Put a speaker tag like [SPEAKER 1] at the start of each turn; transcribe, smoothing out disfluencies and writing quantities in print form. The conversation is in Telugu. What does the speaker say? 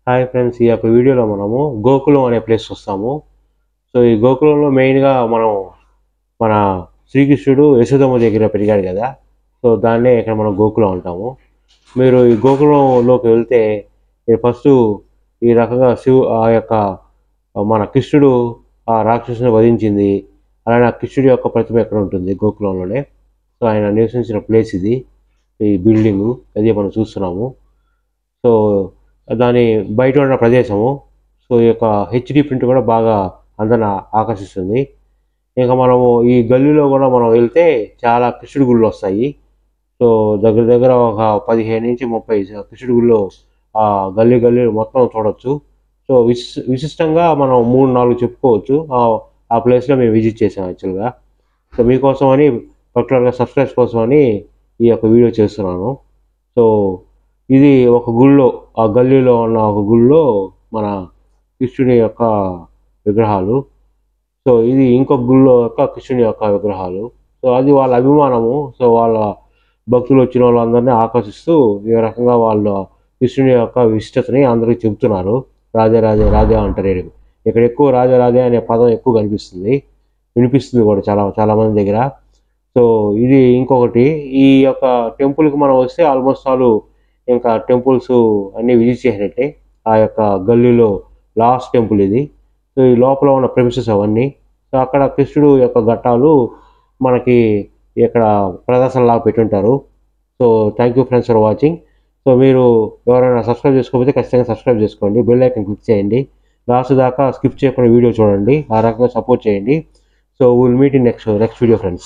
[SPEAKER 1] హాయ్ ఫ్రెండ్స్, ఈ యొక్క వీడియోలో మనము గోకులం అనే ప్లేస్ వస్తాము. సో ఈ గోకులంలో మెయిన్గా మన శ్రీకృష్ణుడు యశోదమ్మ దగ్గర పెరిగాడు కదా. సో దాన్నే ఇక్కడ మనం గోకులం అంటాము. మీరు ఈ గోకులంలోకి వెళ్తే మీరు ఫస్ట్ ఈ రకంగా ఆ యొక్క మన కృష్ణుడు ఆ రాక్షసుని వధించింది, అలానే ఆ కృష్ణుడి యొక్క ప్రతిమ ఎక్కడ ఉంటుంది గోకులంలోనే. సో ఆయన నివసించిన ప్లేస్ ఇది, ఈ బిల్డింగు అదే మనం చూస్తున్నాము. సో దాని బయట ఉన్న ప్రదేశము. సో ఈ యొక్క హెచ్డి ప్రింట్ కూడా బాగా అందరిని ఆకర్షిస్తుంది. ఇంకా మనము ఈ గల్లీలో కూడా మనం వెళ్తే చాలా కృష్ణుడి గుళ్ళు వస్తాయి. సో దగ్గర దగ్గర ఒక 15 నుంచి 30 కృష్ణుడి గుళ్ళు ఆ గల్లీ మొత్తం చూడవచ్చు. సో విశిష్టంగా మనం 3-4 చెప్పుకోవచ్చు. ఆ ప్లేస్లో మేము విజిట్ చేసాం యాక్చువల్గా. సో మీకోసం అని పర్టికులర్గా సబ్స్క్రైబ్ కోసం అని ఈ యొక్క వీడియో చేస్తున్నాను. సో ఇది ఒక గుళ్ళో, ఆ గల్లీలో ఉన్న ఒక గుళ్ళో మన కృష్ణుని యొక్క విగ్రహాలు. సో ఇది ఇంకొక గుళ్ళో యొక్క కృష్ణుని యొక్క విగ్రహాలు. సో అది వాళ్ళ అభిమానము. సో వాళ్ళ భక్తులు వచ్చిన వాళ్ళందరినీ ఆకర్షిస్తూ ఈ రకంగా వాళ్ళ కృష్ణుని యొక్క విశిష్టతని అందరికీ చెబుతున్నారు. రాధే రాధే రాధే అంటారు. ఇక్కడ ఎక్కువ రాధే రాధే అనే పదం ఎక్కువ వినిపిస్తుంది కూడా చాలా మంది దగ్గర. సో ఇది ఇంకొకటి. ఈ యొక్క టెంపుల్కి మనం వస్తే ఆల్మోస్ట్ ఆల్ ఇంకా టెంపుల్స్ అన్నీ విజిట్ చేసినట్టే. ఆ యొక్క గల్లీలో లాస్ట్ టెంపుల్ ఇది. సో ఈ లోపల ఉన్న ప్రెమిసెస్ అవన్నీ. సో అక్కడ కృష్ణుడు యొక్క ఘట్టాలు మనకి ఇక్కడ ప్రదర్శనలాగా పెట్టుంటారు. So thank you friends for watching. So మీరు ఎవరైనా సబ్స్క్రైబ్ చేసుకోకపోతే ఖచ్చితంగా సబ్స్క్రైబ్ చేసుకోండి, బెల్ ఐకాన్ క్లిక్ చేయండి, లాస్ట్ దాకా స్కిప్ చేయకుండా వీడియో చూడండి, ఆ రకంగా సపోర్ట్ చేయండి. So will meet in next video friends.